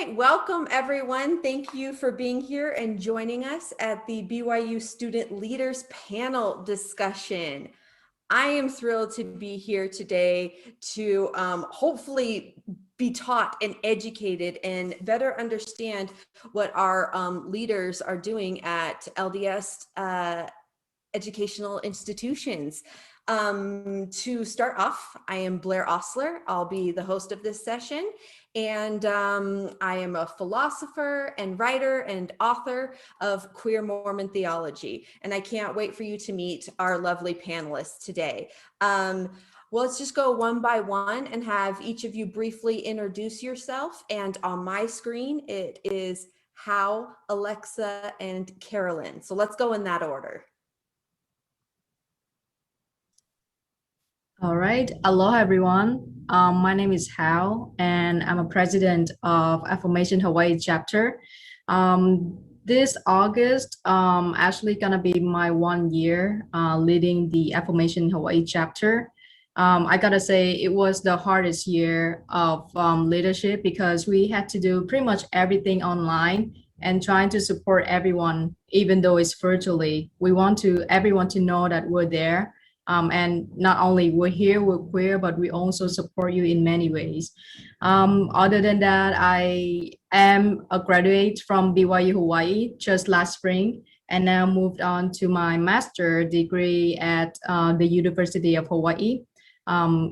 right, welcome everyone. Thank you for being here and joining us at the BYU Student Leaders Panel discussion. I am thrilled to be here today to hopefully be taught and educated and better understand what our leaders are doing at LDS educational institutions. To start off, I am Blaire Ostler. I'll be the host of this session. And I am a philosopher and writer and author of Queer Mormon Theology. And I can't wait for you to meet our lovely panelists today. Well, let's just go one by one and have each of you briefly introduce yourself. And on my screen, it is Hal, Alexa, and Carolyn. So let's go in that order. All right. Aloha, everyone. My name is Hal, and I'm a president of Affirmation Hawaii chapter. This August, actually gonna be my 1 year leading the Affirmation Hawaii chapter. I gotta say it was the hardest year of leadership because we had to do pretty much everything online and trying to support everyone, even though it's virtually. We want everyone to know that we're there. And not only we're here, we're queer, but we also support you in many ways. Other than that, I am a graduate from BYU Hawaii just last spring, and now moved on to my master degree at the University of Hawaii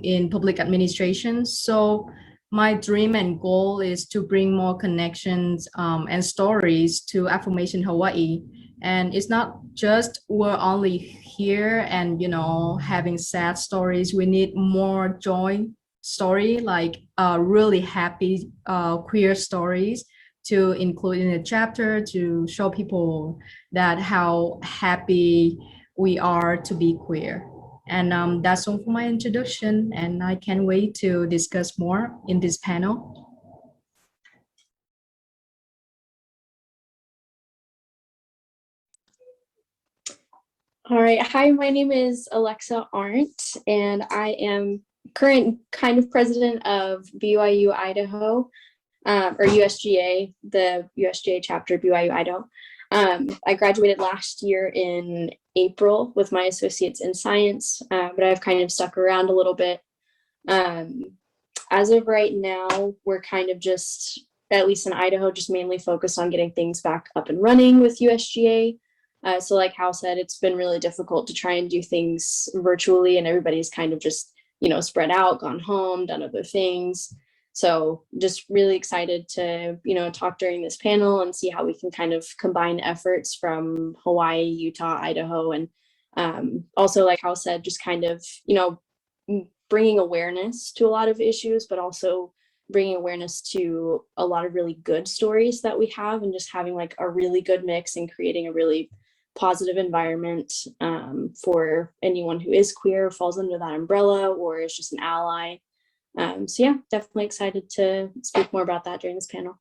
in public administration. So my dream and goal is to bring more connections and stories to Affirmation Hawaii. And it's not just we're only here and having sad stories. We need more joy story, like really happy queer stories to include in the chapter to show people that how happy we are to be queer. And that's all for my introduction, and I can't wait to discuss more in this panel. All right. Hi, my name is Alexa Arndt, and I am current kind of president of BYU Idaho, or USGA, the USGA chapter of BYU Idaho. I graduated last year in April with my associates in science, but I've kind of stuck around a little bit. As of right now, we're kind of just, at least in Idaho, just mainly focused on getting things back up and running with USGA. So like Hal said, it's been really difficult to try and do things virtually, and everybody's kind of just, spread out, gone home, done other things. So just really excited to, talk during this panel and see how we can kind of combine efforts from Hawaii, Utah, Idaho, and also, like Hal said, just kind of, bringing awareness to a lot of issues, but also bringing awareness to a lot of really good stories that we have, and just having like a really good mix and creating a really positive environment for anyone who is queer, falls under that umbrella, or is just an ally. So yeah, definitely excited to speak more about that during this panel.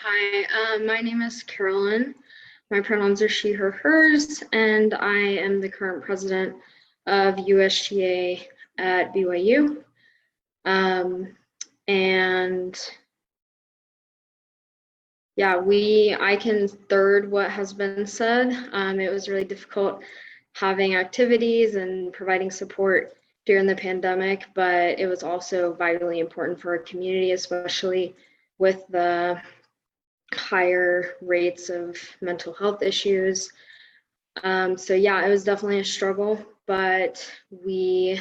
Hi, my name is Carolyn. My pronouns are she, her, hers, and I am the current president of USGA at BYU. And yeah, I can third what has been said. It was really difficult having activities and providing support during the pandemic, but it was also vitally important for our community, especially with the higher rates of mental health issues. So yeah, it was definitely a struggle, but we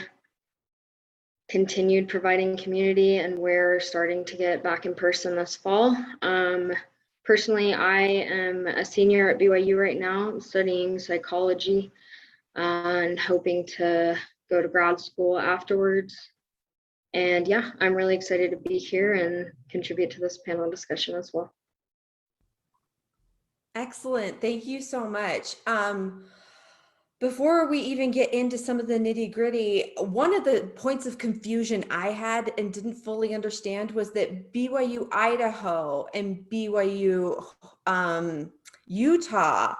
continued providing community, and we're starting to get back in person this fall. Personally, I am a senior at BYU right now. I'm studying psychology and hoping to go to grad school afterwards. And yeah, I'm really excited to be here and contribute to this panel discussion as well. Excellent. Thank you so much. Before we even get into some of the nitty-gritty, one of the points of confusion I had and didn't fully understand was that BYU Idaho and BYU Utah,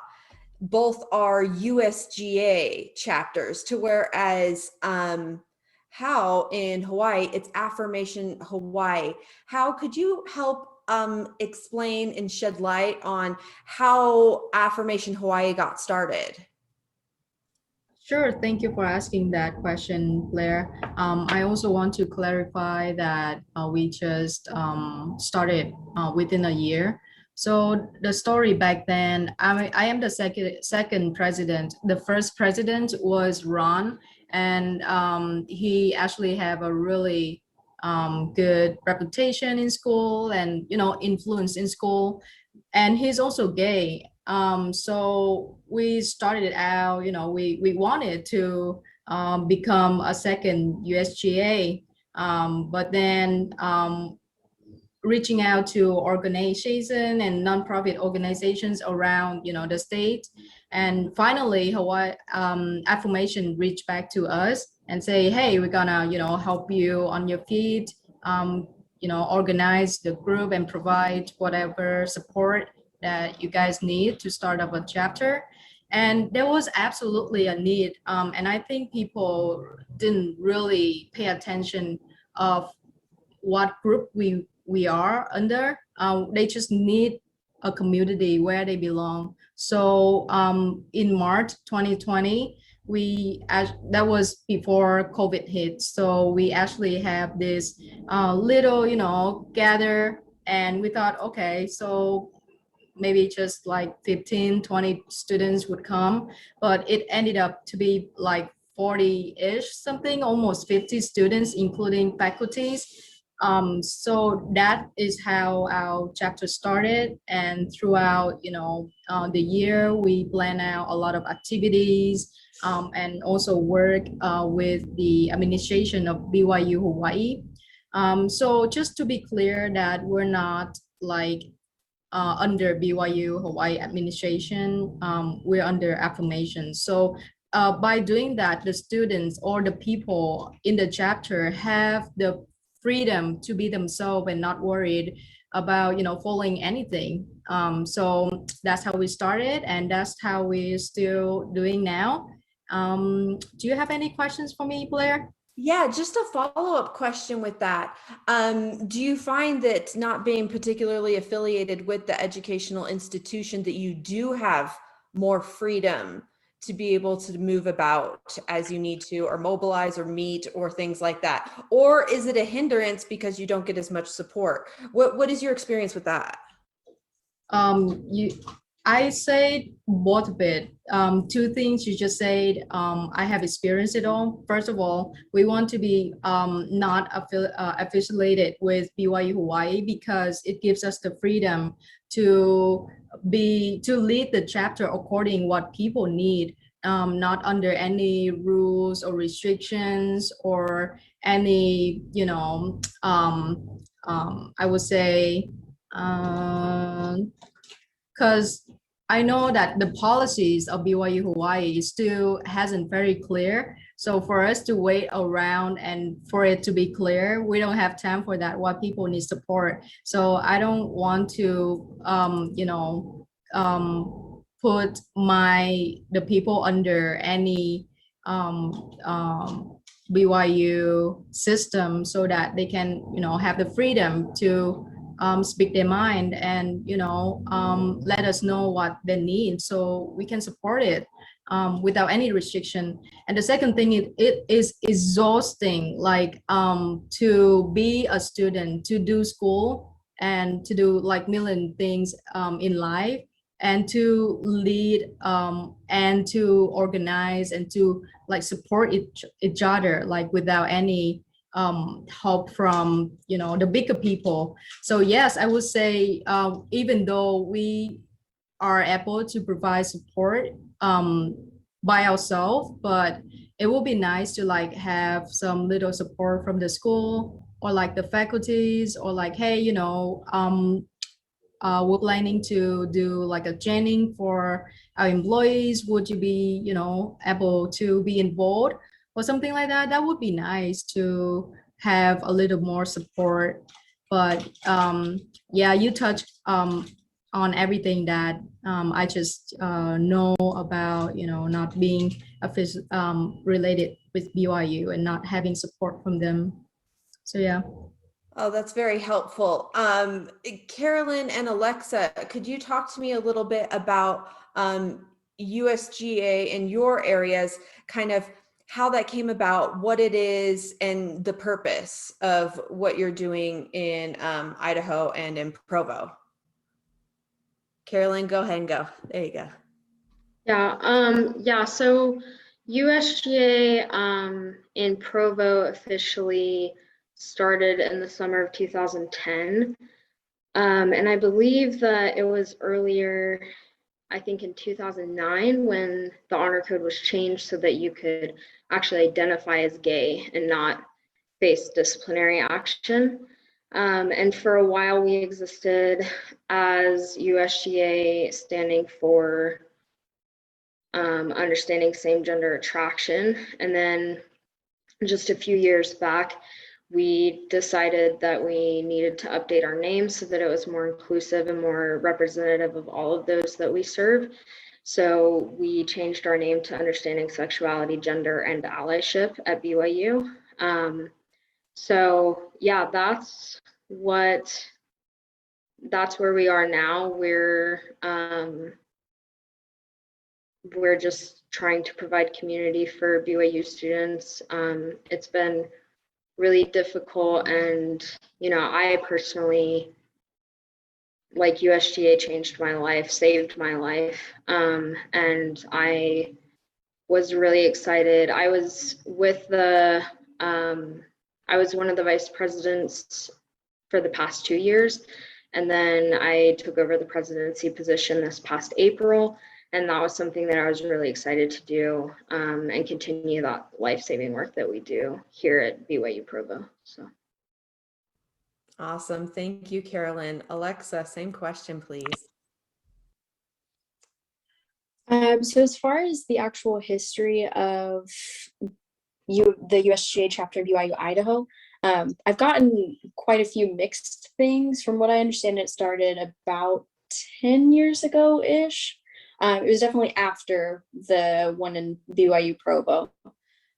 both are USGA chapters, to whereas how in Hawaii, it's Affirmation Hawaii. How could you help explain and shed light on how Affirmation Hawaii got started? Sure, thank you for asking that question, Blaire. I also want to clarify that we just started within a year. So the story back then, I am the second president. The first president was Ron, and he actually have a really good reputation in school and influence in school, and he's also gay. So we started out, we wanted to become a second USGA, but then reaching out to organizations and nonprofit organizations around, the state, and finally Hawaii Affirmation reached back to us and say, hey, we're gonna, help you on your feet, organize the group and provide whatever support that you guys need to start up a chapter. And there was absolutely a need, and I think people didn't really pay attention of what group we are under. They just need a community where they belong. So in March 2020, that was before COVID hit. So we actually have this little, gather, and we thought, okay, so maybe just like 15-20 students would come, but it ended up to be like 40-ish something, almost 50 students, including faculties. So that is how our chapter started, and throughout the year we plan out a lot of activities, and also work with the administration of BYU Hawaii. So just to be clear that we're not like under BYU Hawaii administration, we're under Affirmation. So by doing that, the students or the people in the chapter have the freedom to be themselves and not worried about following anything. So that's how we started, and that's how we're still doing now. Do you have any questions for me, Blaire? Yeah, just a follow-up question with that. Do you find that not being particularly affiliated with the educational institution, that you do have more freedom to be able to move about as you need to, or mobilize or meet or things like that? Or is it a hindrance because you don't get as much support? What is your experience with that? I say both of it. Two things you just said, I have experienced it all. First of all, we want to be not affiliated with BYU Hawaii because it gives us the freedom to lead the chapter according what people need, not under any rules or restrictions or any, I would say, because I know that the policies of BYU Hawaii still hasn't very clear. So for us to wait around and for it to be clear, we don't have time for that. What people need support. So I don't want to, put the people under any BYU system, so that they can, have the freedom to speak their mind and let us know what they need so we can support it without any restriction. And the second thing, it is exhausting, like to be a student, to do school and to do like million things in life, and to lead and to organize and to like support each other, like without any help from the bigger people. So yes, I would say even though we are able to provide support by ourselves, but it will be nice to like have some little support from the school or like the faculties, or like, hey, we're planning to do like a training for our employees. Would you be, able to be involved or something like that? That would be nice to have a little more support. But yeah, you touched on everything that I just know about, not being related with BYU and not having support from them. So yeah. Oh, that's very helpful. Carolyn and Alexa, could you talk to me a little bit about USGA in your areas, kind of how that came about, what it is, and the purpose of what you're doing in Idaho and in Provo? Carolyn, go ahead and go. There you go. Yeah, so USGA in Provo officially started in the summer of 2010. And I believe that it was earlier, I think in 2009, when the honor code was changed so that you could actually identify as gay and not face disciplinary action. And for a while we existed as USGA, standing for understanding same gender attraction. And then just a few years back, we decided that we needed to update our name so that it was more inclusive and more representative of all of those that we serve. So we changed our name to Understanding Sexuality, Gender, and Allyship at BYU. So yeah, that's where we are now. We're just trying to provide community for BYU students. It's been really difficult, and I personally, like, USGA changed my life, saved my life, and I was really excited. I was one of the vice presidents for the past 2 years, and then I took over the presidency position this past April. And that was something that I was really excited to do, and continue that life-saving work that we do here at BYU Provo. So. Awesome. Thank you, Carolyn. Alexa, same question, please. So as far as the actual history of the USGA chapter of BYU Idaho, I've gotten quite a few mixed things. From what I understand, it started about 10 years ago-ish. It was definitely after the one in BYU Provo,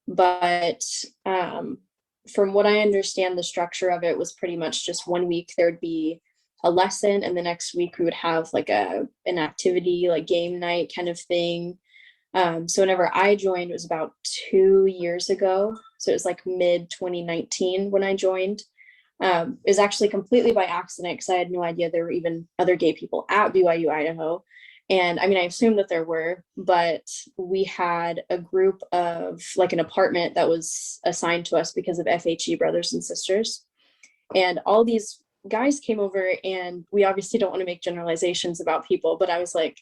but from what I understand, the structure of it was pretty much just 1 week there would be a lesson, and the next week we would have like an activity, like game night kind of thing. So whenever I joined, it was about 2 years ago. So it was like mid 2019 when I joined. It was actually completely by accident because I had no idea there were even other gay people at BYU Idaho. And I mean, I assumed that there were, but we had a group of like an apartment that was assigned to us because of FHE brothers and sisters. And all these guys came over, and we obviously don't want to make generalizations about people, but I was like,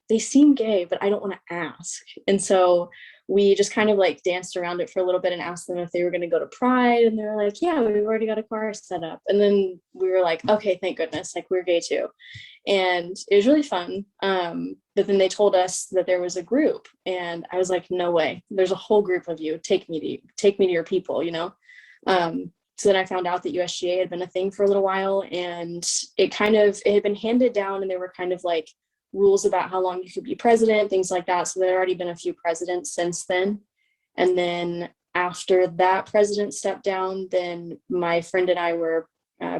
they seem gay, but I don't want to ask. And so we just kind of like danced around it for a little bit and asked them if they were going to go to Pride. And they're like, yeah, we've already got a car set up. And then we were like, okay, thank goodness, like we're gay too. And it was really fun. But then they told us that there was a group, and I was like, no way, there's a whole group of you. Take me to your people, So then I found out that USGA had been a thing for a little while, and it had been handed down, and there were kind of like rules about how long you could be president, things like that. So there had already been a few presidents since then. And then after that president stepped down, then my friend and I were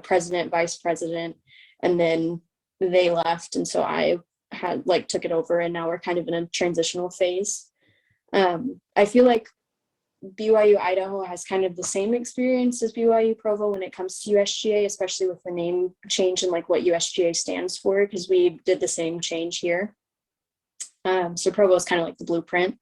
president, vice president, and then they left. And so I had took it over, and now we're kind of in a transitional phase. I feel like BYU Idaho has kind of the same experience as BYU Provo when it comes to USGA, especially with the name change and like what USGA stands for, because we did the same change here. So Provo is kind of like the blueprint.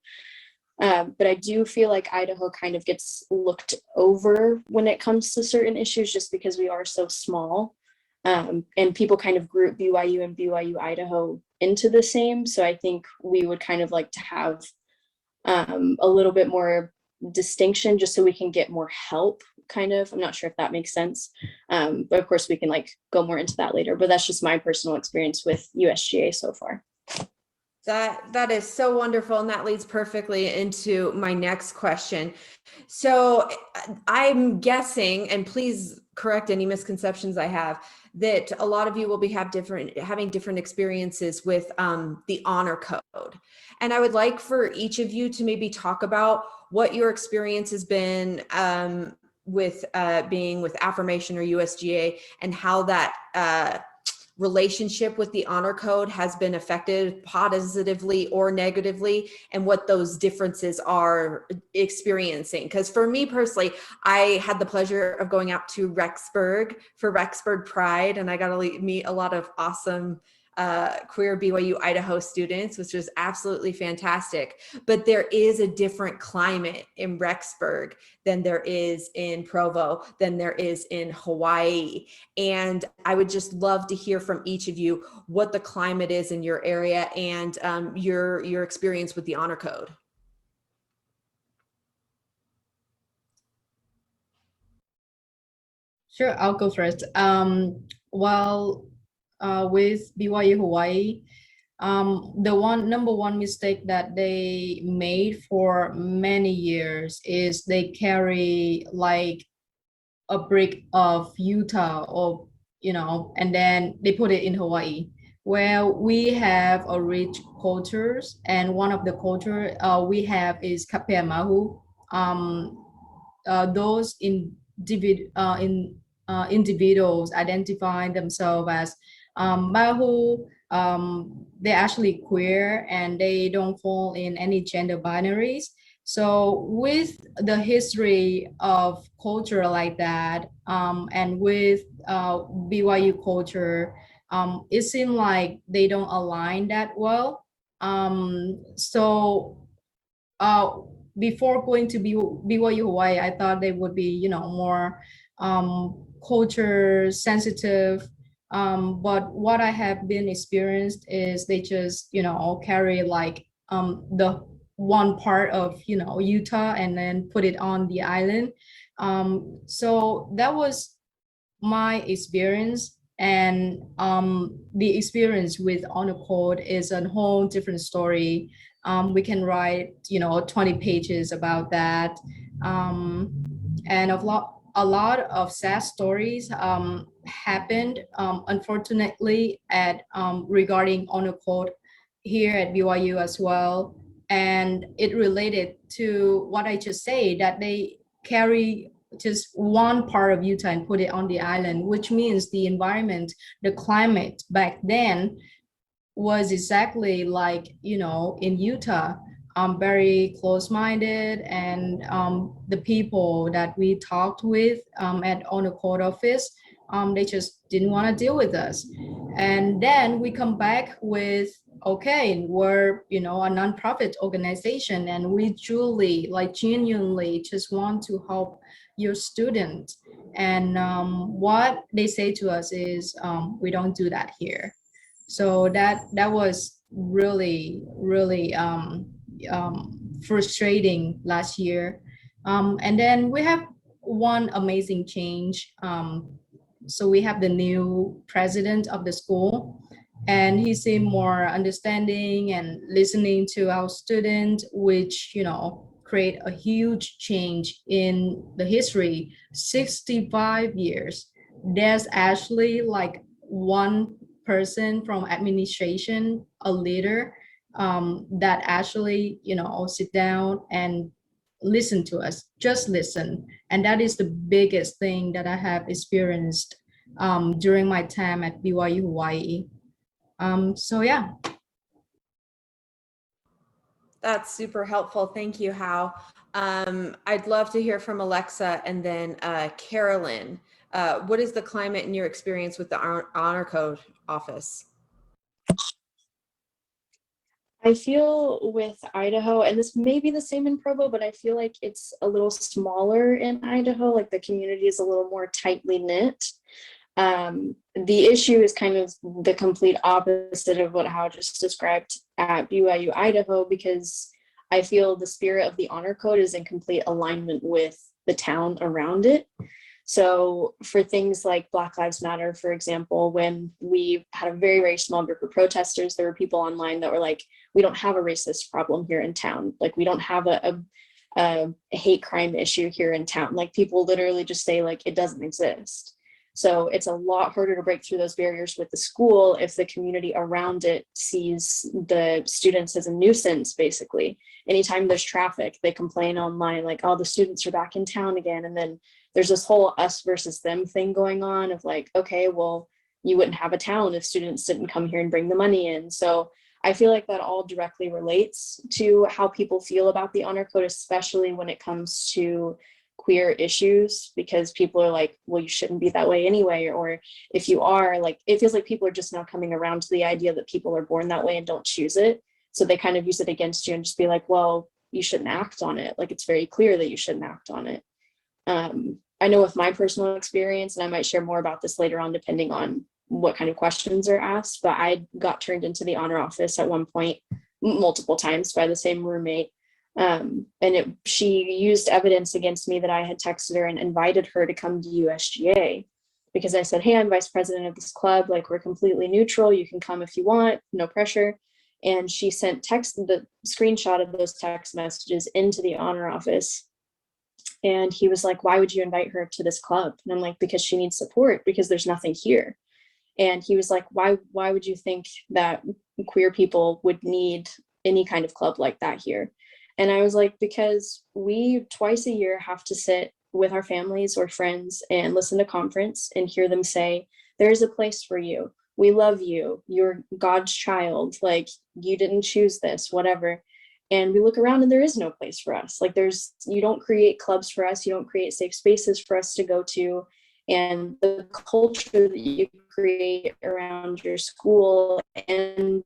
But I do feel like Idaho kind of gets looked over when it comes to certain issues, just because we are so small. And people kind of group BYU and BYU Idaho into the same. So I think we would kind of like to have a little bit more distinction, just so we can get more help, kind of. I'm not sure if that makes sense. But of course we can like go more into that later, but that's just my personal experience with USGA so far. That is so wonderful, and that leads perfectly into my next question. So I'm guessing, and please correct any misconceptions I have, that a lot of you will be having different experiences with the honor code. And I would like for each of you to maybe talk about what your experience has been with being with Affirmation or USGA, and how that relationship with the honor code has been affected positively or negatively, and what those differences are experiencing. Because for me personally, I had the pleasure of going out to Rexburg for Rexburg Pride, and I got to meet a lot of awesome queer BYU Idaho students, which was absolutely fantastic. But there is a different climate in Rexburg than there is in Provo, than there is in Hawaii. And I would just love to hear from each of you what the climate is in your area, and your experience with the honor code. Sure, I'll go first. With BYU Hawaii, the number one mistake that they made for many years is they carry like a brick of Utah, or and then they put it in Hawaii, where we have a rich cultures, and one of the culture we have is Kapea Mahu. Those individuals identify themselves as Mahu. They're actually queer, and they don't fall in any gender binaries. So with the history of culture like that, and with BYU culture, it seemed like they don't align that well. So before going to BYU Hawaii, I thought they would be, more culture sensitive. But what I have been experienced is they just, carry like the one part of, Utah, and then put it on the island. So that was my experience. And the experience with honor code is a whole different story. We can write 20 pages about that, and a lot of sad stories happened, unfortunately, at regarding honor code here at BYU as well. And it related to what I just said, that they carry just one part of Utah and put it on the island, which means the environment, the climate back then was exactly like, in Utah, very close-minded, and the people that we talked with at honor code office, they just didn't want to deal with us. And then we come back with, okay, we're, a nonprofit organization, and we truly, like, genuinely just want to help your students. And what they say to us is, we don't do that here. So that was really, really frustrating last year. And then we have one amazing change. So we have the new president of the school, and he seemed more understanding and listening to our students, which, create a huge change in the history. 65 years. There's actually like one person from administration, a leader, that actually, sit down and listen to us, just listen. And that is the biggest thing that I have experienced during my time at BYU Hawaii. So yeah. That's super helpful. Thank you, Hal. I'd love to hear from Alexa, and then Carolyn. What is the climate in your experience with the honor code office? I feel with Idaho, and this may be the same in Provo, but I feel like it's a little smaller in Idaho. Like the community is a little more tightly knit. The issue is kind of the complete opposite of what Hal just described at BYU Idaho, because I feel the spirit of the honor code is in complete alignment with the town around it. So for things like Black Lives Matter, for example, when we had a very, very small group of protesters, there were people online that were like, we don't have a racist problem here in town. Like, we don't have a hate crime issue here in town. Like, people literally just say like, it doesn't exist. So it's a lot harder to break through those barriers with the school if the community around it sees the students as a nuisance, basically. Anytime there's traffic, they complain online like, oh, the students are back in town again. And then there's this whole us versus them thing going on of like, okay, well, you wouldn't have a town if students didn't come here and bring the money in. So I feel like that all directly relates to how people feel about the honor code, especially when it comes to queer issues, because people are like, well, you shouldn't be that way anyway. Or if you are, like, it feels like people are just now coming around to the idea that people are born that way and don't choose it. So they kind of use it against you and just be like, well, you shouldn't act on it. Like, it's very clear that you shouldn't act on it. I know with my personal experience, and I might share more about this later on, depending on what kind of questions are asked, but I got turned into the honor office at one point, multiple times by the same roommate. She used evidence against me that I had texted her and invited her to come to USGA, because I said, hey, I'm vice president of this club. Like, we're completely neutral. You can come if you want, no pressure. And she sent the screenshot of those text messages into the honor office. And he was like, why would you invite her to this club? And I'm like, because she needs support, because there's nothing here. And he was like, why would you think that queer people would need any kind of club like that here? And I was like, because we twice a year have to sit with our families or friends and listen to conference and hear them say, there's a place for you. We love you. You're God's child. Like, you didn't choose this, whatever. And we look around and there is no place for us. Like, you don't create clubs for us. You don't create safe spaces for us to go to. And the culture that you create around your school and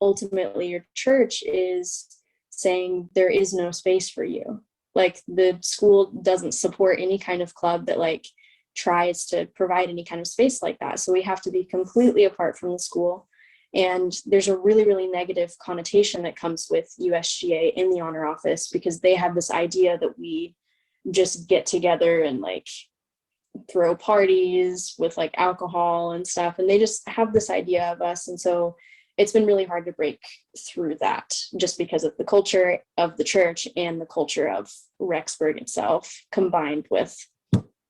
ultimately your church is saying there is no space for you. Like, the school doesn't support any kind of club that like tries to provide any kind of space like that. So we have to be completely apart from the school. And there's a really, really negative connotation that comes with USGA in the honor office, because they have this idea that we just get together and like throw parties with like alcohol and stuff. And they just have this idea of us. And so it's been really hard to break through that, just because of the culture of the church and the culture of Rexburg itself, combined with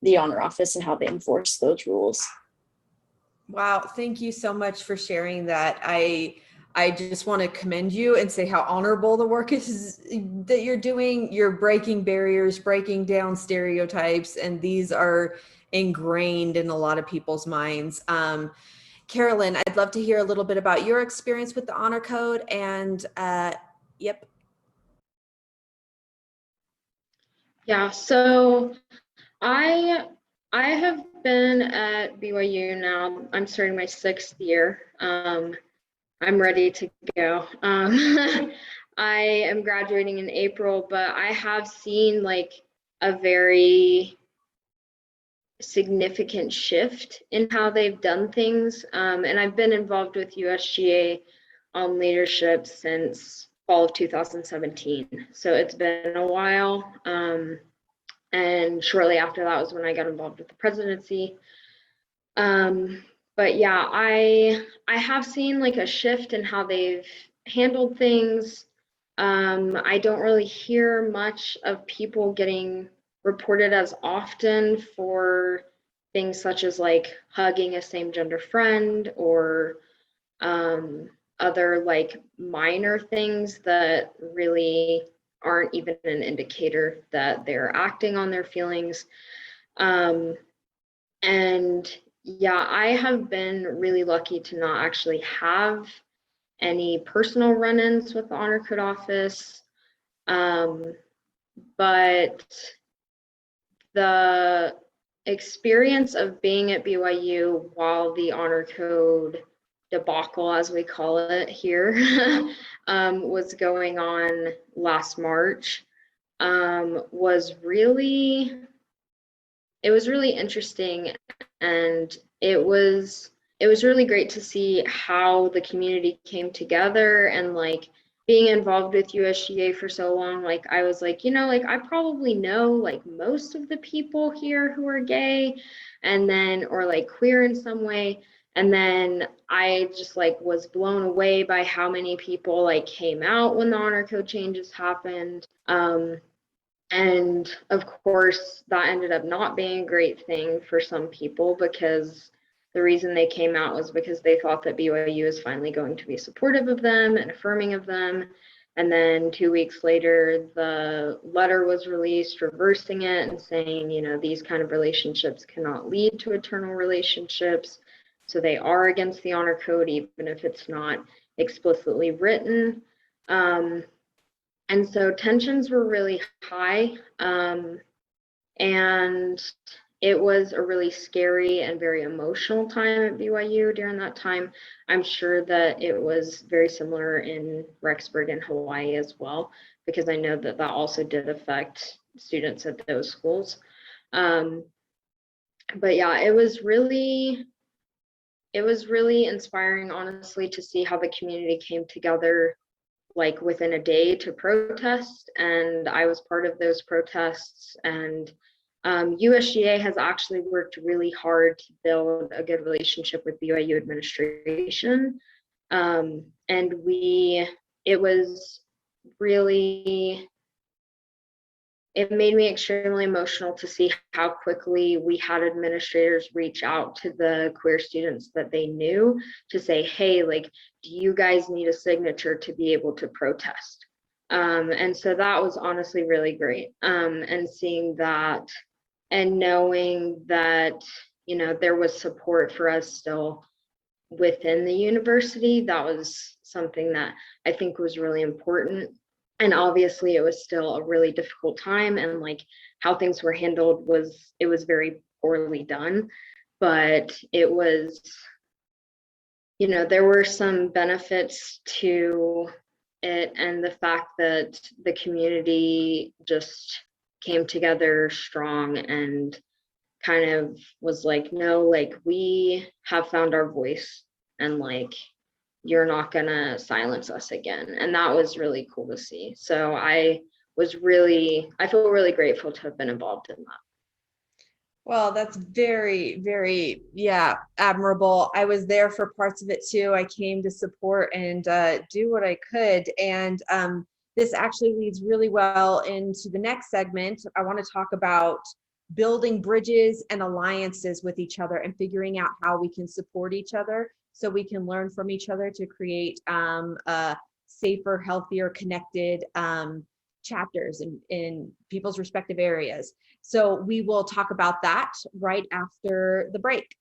the honor office and how they enforce those rules. Wow, thank you so much for sharing that. I just want to commend you and say how honorable the work is that you're doing. You're breaking barriers, breaking down stereotypes, and these are ingrained in a lot of people's minds. Carolyn, I'd love to hear a little bit about your experience with the honor code. And yep. Yeah, so I have been at BYU now. I'm starting my 6th year. I'm ready to go. I am graduating in April, but I have seen like a very significant shift in how they've done things. And I've been involved with USGA on leadership since fall of 2017. So it's been a while. And shortly after that was when I got involved with the presidency. But yeah, I have seen like a shift in how they've handled things. I don't really hear much of people getting reported as often for things such as like hugging a same gender friend or other like minor things that really aren't even an indicator that they're acting on their feelings. And yeah, I have been really lucky to not actually have any personal run-ins with the Honor Code office. But the experience of being at BYU while the Honor Code debacle, as we call it here, was going on last March, was really interesting, and it was really great to see how the community came together and like being involved with USGA for so long, like I was like, you know, like I probably know like most of the people here who are gay and then or like queer in some way. And then I just like was blown away by how many people like came out when the honor code changes happened. And of course, that ended up not being a great thing for some people because the reason they came out was because they thought that BYU is finally going to be supportive of them and affirming of them. And then 2 weeks later, the letter was released reversing it and saying, you know, these kind of relationships cannot lead to eternal relationships. So they are against the honor code, even if it's not explicitly written. And so tensions were really high. And it was a really scary and very emotional time at BYU during that time. I'm sure that it was very similar in Rexburg and Hawaii as well, because I know that that also did affect students at those schools. But yeah, it was really inspiring, honestly, to see how the community came together like within a day to protest, and I was part of those protests. And USGA has actually worked really hard to build a good relationship with BYU administration, and it made me extremely emotional to see how quickly we had administrators reach out to the queer students that they knew to say, hey, like, do you guys need a signature to be able to protest? And so that was honestly really great. And seeing that and knowing that, you know, there was support for us still within the university, that was something that I think was really important. And obviously it was still a really difficult time, and like how things were handled was very poorly done, but it was, you know, there were some benefits to it, and the fact that the community just came together strong and kind of was like, no, like we have found our voice, and like you're not gonna silence us again. And that was really cool to see. So I feel really grateful to have been involved in that. Well, that's very, very, admirable. I was there for parts of it too. I came to support and do what I could. And this actually leads really well into the next segment. I want to talk about building bridges and alliances with each other and figuring out how we can support each other so we can learn from each other to create a safer, healthier, connected chapters in people's respective areas. So we will talk about that right after the break.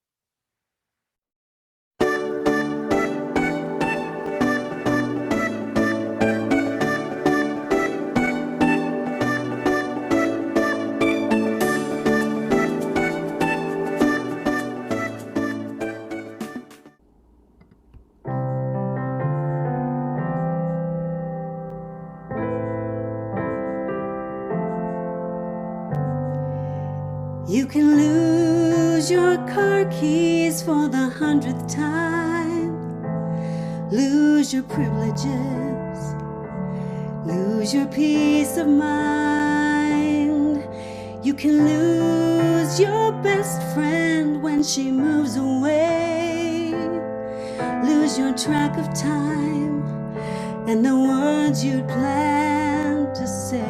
You can lose your car keys for the 100th time, lose your privileges, lose your peace of mind. You can lose your best friend when she moves away, lose your track of time and the words you'd planned to say.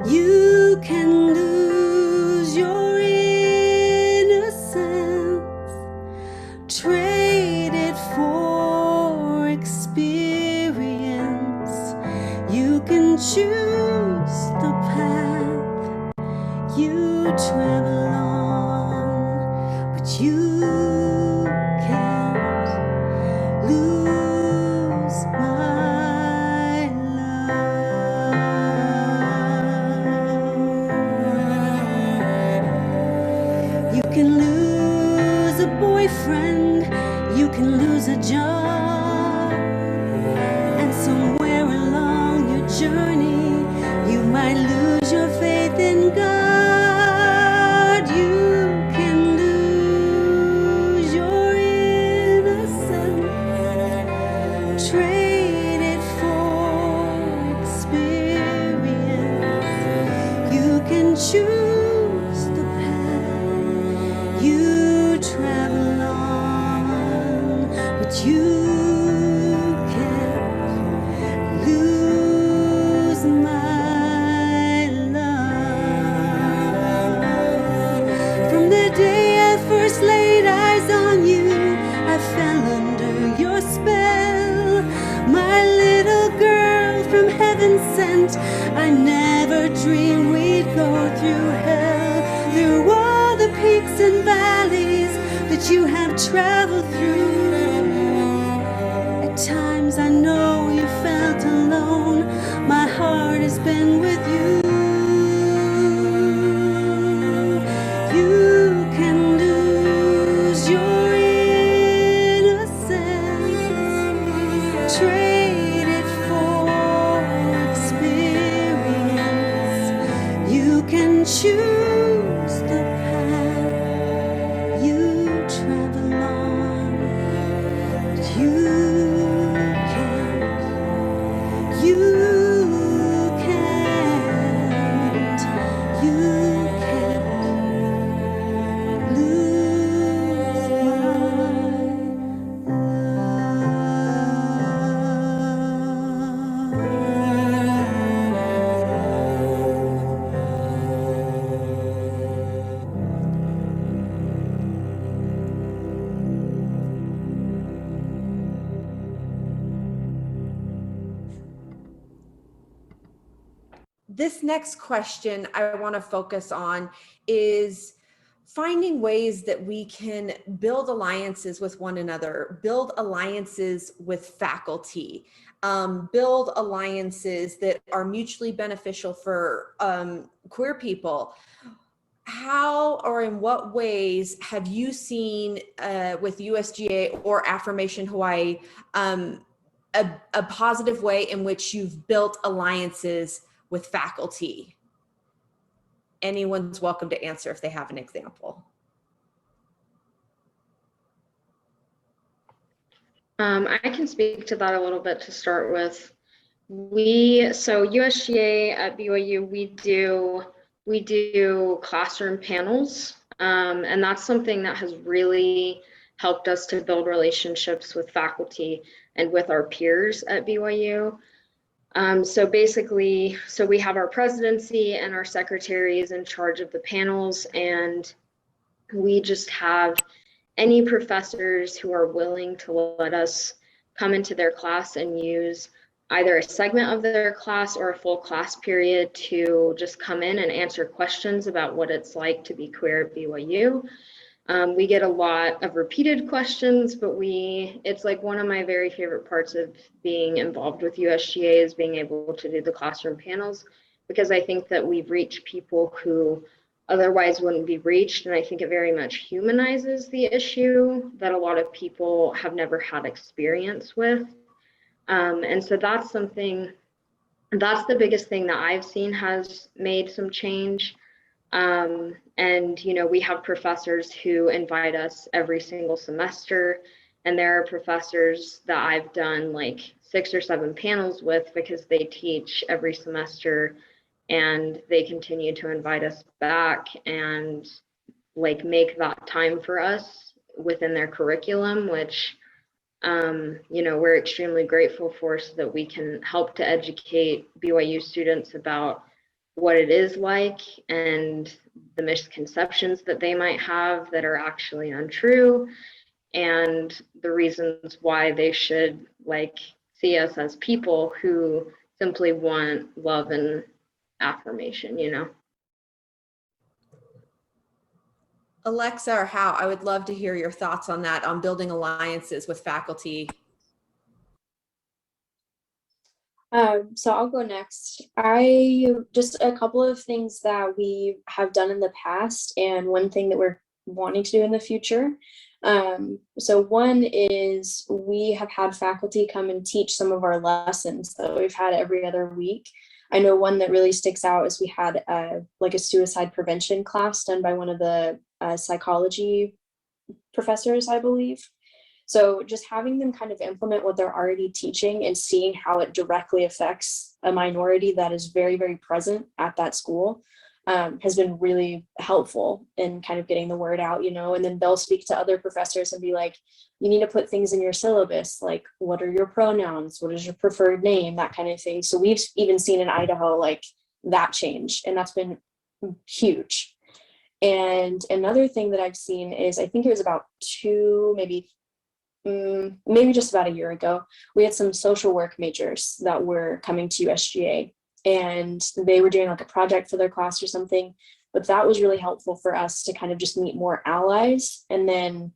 You can lose your innocence, trade it for experience. You can choose the path you travel on, but you can't lose my love. You can lose a boyfriend, you can lose a job, and somewhere along your journey you might lose your faith in God. You can lose your innocence, trade it but you can't lose my love. From the day I first laid eyes on you, I fell under your spell. My little girl from heaven sent, I never dreamed we'd go through hell, through all the peaks and valleys that you have traveled through. At times I know you felt alone, my heart has been with you. You can lose your innocence, trade it for experience. You can choose the path you travel on, but you can't lose This next question I want to focus on is finding ways that we can build alliances with one another, build alliances with faculty, build alliances that are mutually beneficial for queer people. How or in what ways have you seen with USGA or Affirmation Hawaii a positive way in which you've built alliances with faculty? Anyone's welcome to answer if they have an example. I can speak to that a little bit to start with. So USGA at BYU, we do classroom panels, and that's something that has really helped us to build relationships with faculty and with our peers at BYU. So basically, we have our presidency and our secretaries in charge of the panels, and we just have any professors who are willing to let us come into their class and use either a segment of their class or a full class period to just come in and answer questions about what it's like to be queer at BYU. We get a lot of repeated questions, but it's like one of my very favorite parts of being involved with USGA is being able to do the classroom panels, because I think that we've reached people who otherwise wouldn't be reached. And I think it very much humanizes the issue that a lot of people have never had experience with. And so that's the biggest thing that I've seen has made some change. And, we have professors who invite us every single semester, and there are professors that I've done like 6 or 7 panels with because they teach every semester, and they continue to invite us back and like make that time for us within their curriculum, which, we're extremely grateful for, so that we can help to educate BYU students about what it is like and the misconceptions that they might have that are actually untrue, and the reasons why they should see us as people who simply want love and affirmation, Alexa or Hal, I would love to hear your thoughts on that, on building alliances with faculty. So I'll go next. Just a couple of things that we have done in the past, and one thing that we're wanting to do in the future. So one is we have had faculty come and teach some of our lessons that we've had every other week. I know one that really sticks out is we had a suicide prevention class done by one of the psychology professors, I believe. So just having them kind of implement what they're already teaching and seeing how it directly affects a minority that is very, very present at that school has been really helpful in kind of getting the word out, you know, and then they'll speak to other professors and be like, you need to put things in your syllabus, like what are your pronouns, what is your preferred name, that kind of thing. So we've even seen in Idaho like that change, and that's been huge. And another thing that I've seen is, I think it was about maybe just about a year ago, we had some social work majors that were coming to USGA, and they were doing like a project for their class or something. But that was really helpful for us to kind of just meet more allies. And then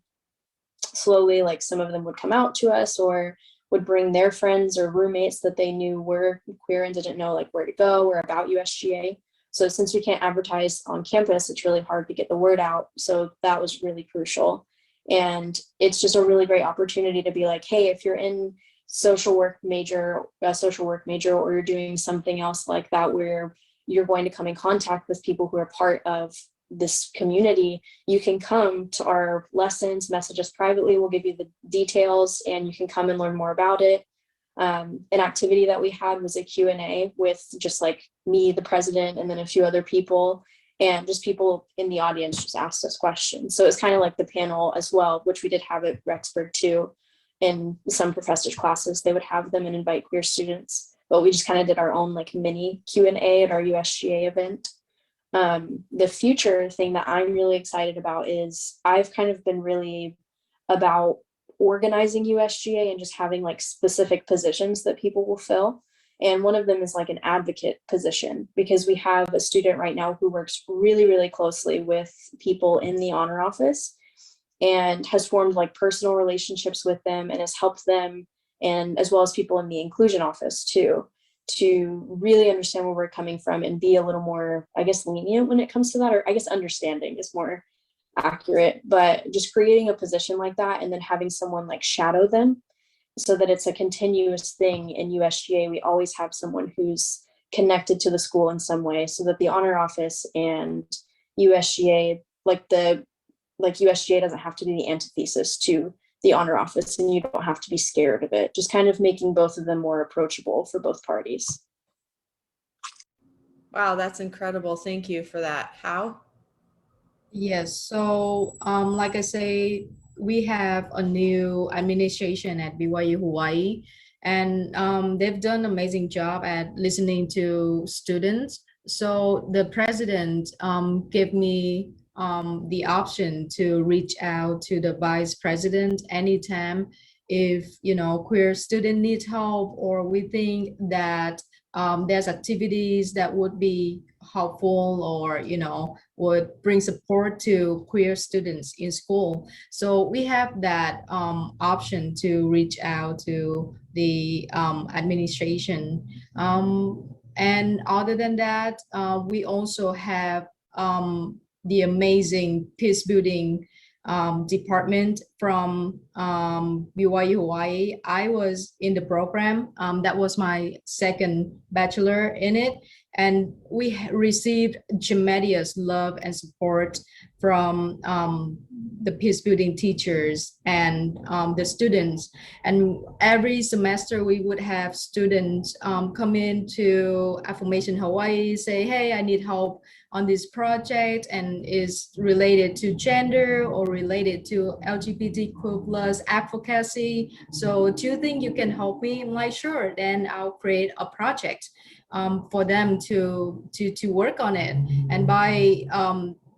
slowly, like some of them would come out to us or would bring their friends or roommates that they knew were queer and didn't know like where to go or about USGA. So since we can't advertise on campus, it's really hard to get the word out. So that was really crucial. And it's just a really great opportunity to be like, hey, if you're in social work major, or you're doing something else like that, where you're going to come in contact with people who are part of this community, you can come to our lessons, message us privately, we'll give you the details, and you can come and learn more about it. An activity that we had was a Q&A with just like me, the president, and then a few other people, and just people in the audience just asked us questions. So it's kind of like the panel as well, which we did have at Rexburg too. In some professors' classes, they would have them and invite queer students, but we just kind of did our own like mini Q&A at our USGA event. The future thing that I'm really excited about is I've kind of been really about organizing USGA and just having like specific positions that people will fill. And one of them is like an advocate position, because we have a student right now who works really, really closely with people in the honor office and has formed like personal relationships with them and has helped them, and as well as people in the inclusion office too, to really understand where we're coming from and be a little more, I guess, lenient when it comes to that, or I guess understanding is more accurate. But just creating a position like that and then having someone like shadow them so that it's a continuous thing in USGA. We always have someone who's connected to the school in some way, so that the honor office and USGA, like USGA doesn't have to be the antithesis to the honor office, and you don't have to be scared of it. Just kind of making both of them more approachable for both parties. Wow, that's incredible. Thank you for that. How? Yes, so like I say, we have a new administration at BYU Hawaii, and they've done an amazing job at listening to students. So the president gave me the option to reach out to the vice president anytime if, you know, queer student needs help, or we think that there's activities that would be helpful, or, you know, would bring support to queer students in school. So we have that option to reach out to the administration. And other than that, we also have the amazing peace building department from BYU Hawaii. I was in the program. That was my second bachelor in it. And we received tremendous love and support from the peace building teachers and the students. And every semester we would have students come into Affirmation Hawaii, say, hey, I need help on this project, and is related to gender or related to LGBTQ plus advocacy. So do you think you can help me? I'm like, sure, then I'll create a project for them to work on it. And by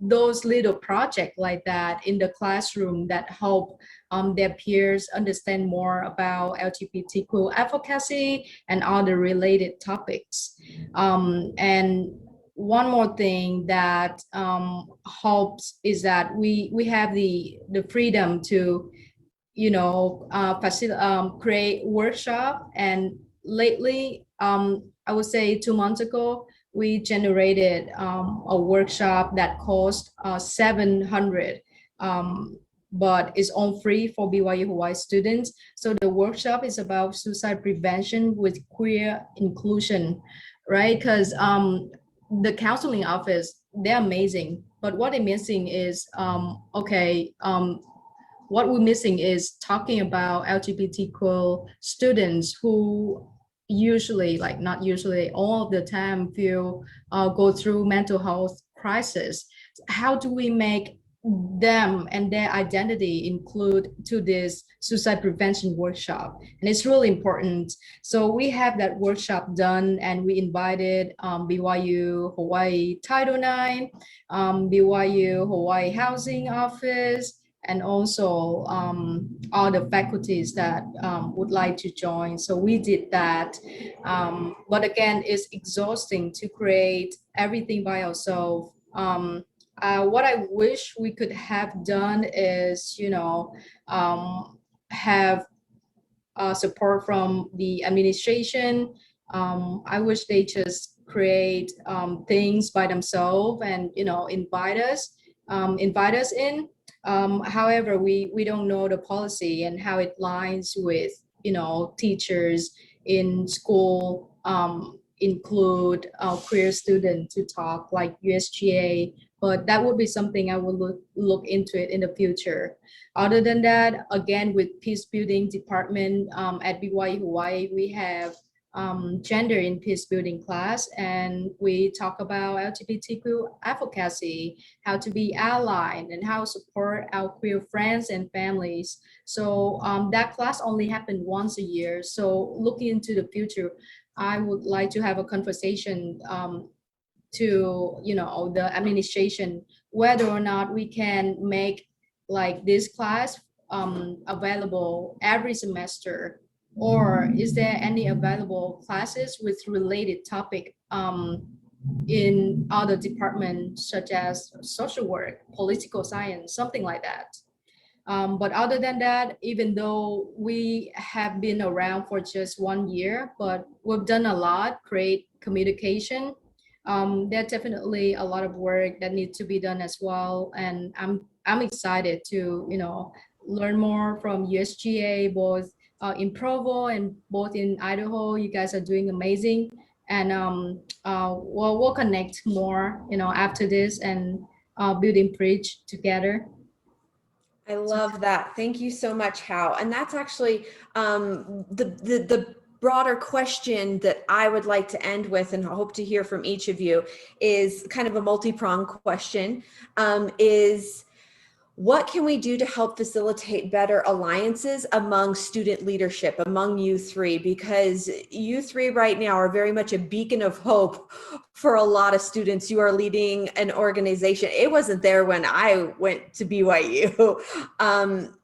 those little projects like that in the classroom that help their peers understand more about LGBTQ advocacy and other related topics. And one more thing that helps is that we have the freedom to, you know, create workshop. And lately, I would say 2 months ago, we generated a workshop that cost $700, but is all free for BYU Hawaii students. So the workshop is about suicide prevention with queer inclusion, right? Because the counseling office, they're amazing, but what they're missing is, what we're missing is talking about LGBTQ students who usually, like not usually, all of the time feel go through mental health crisis, how do we make them and their identity include to this suicide prevention workshop? And it's really important. So we have that workshop done, and we invited BYU Hawaii Title IX, BYU Hawaii Housing Office, and also all the faculties that would like to join. So we did that. But again, it's exhausting to create everything by ourselves. What I wish we could have done is, have support from the administration. I wish they just create things by themselves and, invite us in. However, we don't know the policy and how it lines with, teachers in school, include queer students to talk like USGA, but that would be something I would look into it in the future. Other than that, again, with peace building department at BYU Hawaii, we have gender in peace building class, and we talk about LGBTQ advocacy, how to be allied, and how to support our queer friends and families. So that class only happened once a year. So looking into the future, I would like to have a conversation to the administration, whether or not we can make like this class available every semester, or is there any available classes with related topic in other departments such as social work, political science, something like that. But other than that, even though we have been around for just 1 year, but we've done a lot, create communication. There's definitely a lot of work that needs to be done as well. And I'm excited to, learn more from USGA, both in Provo and both in Idaho. You guys are doing amazing. And we'll connect more, after this and building bridge together. I love that. Thank you so much, Hao. And that's actually the broader question that I would like to end with, and hope to hear from each of you, is kind of a multi-pronged question, is what can we do to help facilitate better alliances among student leadership, among you three? Because you three right now are very much a beacon of hope for a lot of students. You are leading an organization. It wasn't there when I went to BYU.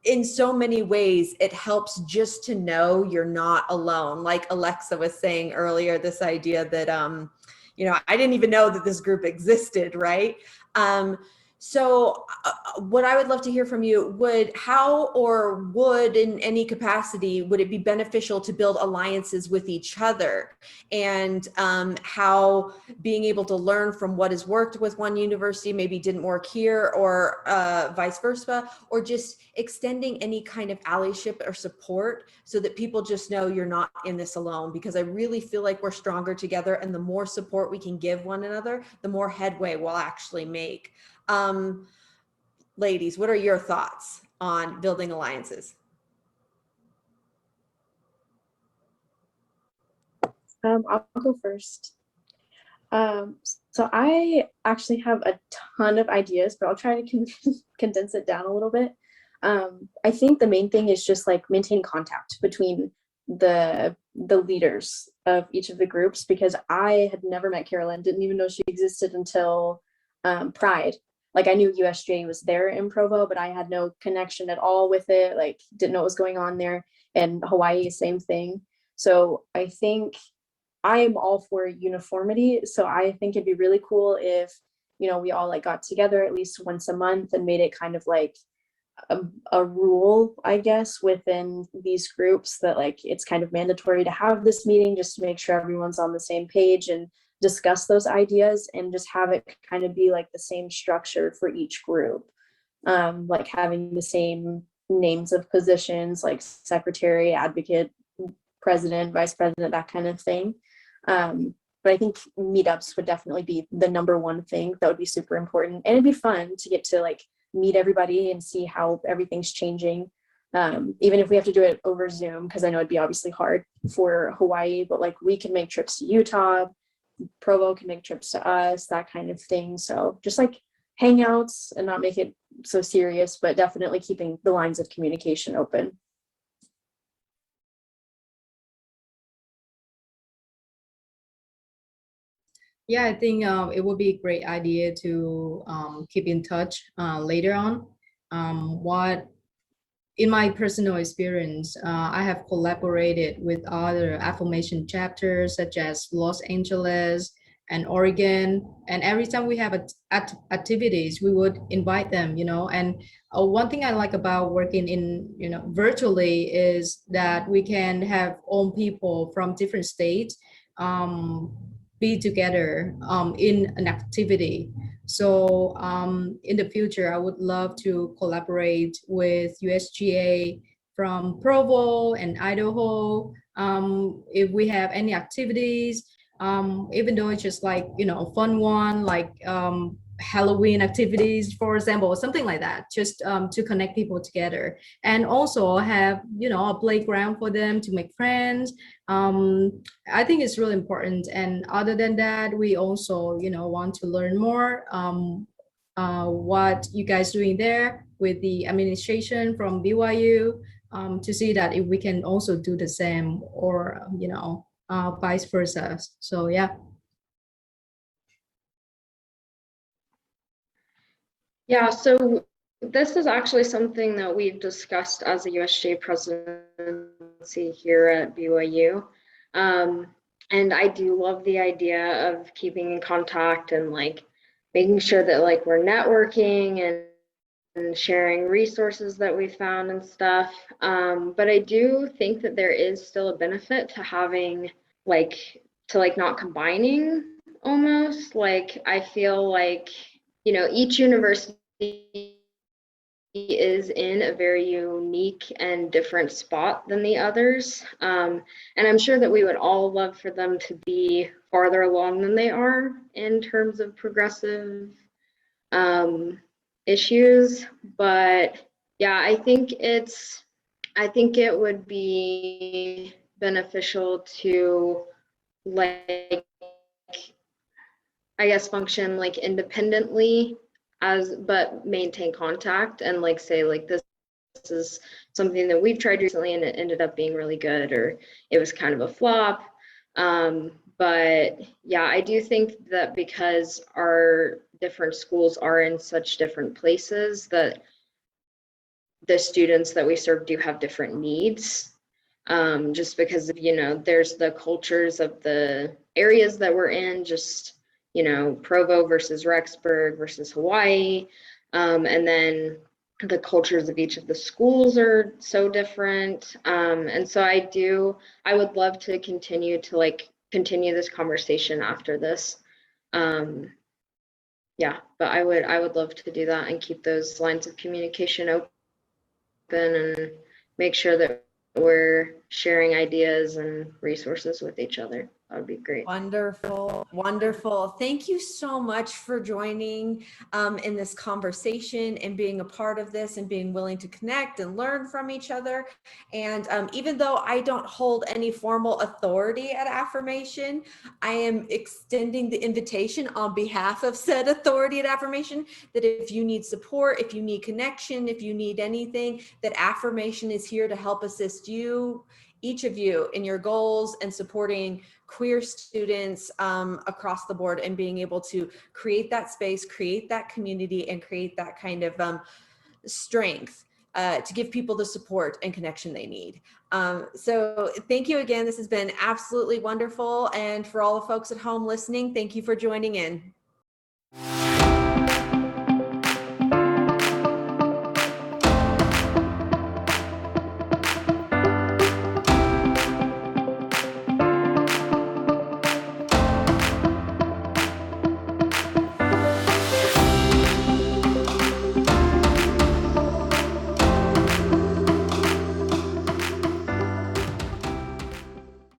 In so many ways, it helps just to know you're not alone. Like Alexa was saying earlier, this idea that, I didn't even know that this group existed, right? So what I would love to hear from you, how or would in any capacity, would it be beneficial to build alliances with each other? And how being able to learn from what has worked with one university maybe didn't work here, or vice versa, or just extending any kind of allyship or support so that people just know you're not in this alone. Because I really feel like we're stronger together, and the more support we can give one another, the more headway we'll actually make. Ladies, what are your thoughts on building alliances? I'll go first. So I actually have a ton of ideas, but I'll try to condense it down a little bit. I think the main thing is just like maintaining contact between the leaders of each of the groups, because I had never met Carolyn, didn't even know she existed until Pride. Like I knew USGA was there in Provo, but I had no connection at all with it. Like didn't know what was going on there. And Hawaii, same thing. So I think I am all for uniformity. So I think it'd be really cool if, we all like got together at least once a month and made it kind of like a rule, I guess, within these groups that like it's kind of mandatory to have this meeting just to make sure everyone's on the same page and discuss those ideas, and just have it kind of be like the same structure for each group, like having the same names of positions like secretary, advocate, president, vice president, that kind of thing. But I think meetups would definitely be the number one thing that would be super important, and it'd be fun to get to like meet everybody and see how everything's changing, even if we have to do it over Zoom, because I know it'd be obviously hard for Hawaii, but like we can make trips to Utah, Provo can make trips to us, that kind of thing. So just like hangouts and not make it so serious, but definitely keeping the lines of communication open. Yeah, I think it would be a great idea to keep in touch later on. What in my personal experience, I have collaborated with other affirmation chapters such as Los Angeles and Oregon. And every time we have activities, we would invite them, And one thing I like about working in, virtually is that we can have own people from different states be together in an activity. So in the future, I would love to collaborate with USGA from Provo and Idaho. If we have any activities, even though it's just like, fun one, like Halloween activities, for example, or something like that, just to connect people together, and also have, a playground for them to make friends. I think it's really important. And other than that, we also, want to learn more what you guys doing there with the administration from BYU, to see that if we can also do the same, or, vice versa. So, yeah. Yeah, so this is actually something that we've discussed as a USJ presidency here at BYU. And I do love the idea of keeping in contact and like making sure that like we're networking and sharing resources that we found and stuff. But I do think that there is still a benefit to having not combining almost. Like I feel like, each university is in a very unique and different spot than the others. And I'm sure that we would all love for them to be farther along than they are in terms of progressive issues. But yeah, I think it would be beneficial to function like independently but maintain contact and say this is something that we've tried recently and it ended up being really good, or it was kind of a flop. But yeah, I do think that because our different schools are in such different places, that the students that we serve do have different needs, just because of, there's the cultures of the areas that we're in, just Provo versus Rexburg versus Hawaii, and then the cultures of each of the schools are so different, and so I would love to continue this conversation after this. Yeah, but I would love to do that and keep those lines of communication open and make sure that we're sharing ideas and resources with each other. That would be great. Wonderful. Wonderful. Thank you so much for joining in this conversation and being a part of this and being willing to connect and learn from each other. And even though I don't hold any formal authority at Affirmation, I am extending the invitation on behalf of said authority at Affirmation that if you need support, if you need connection, if you need anything, that Affirmation is here to help assist you, each of you, in your goals and supporting queer students across the board, and being able to create that space, create that community, and create that kind of strength to give people the support and connection they need. So thank you again. This has been absolutely wonderful. And for all the folks at home listening, thank you for joining in.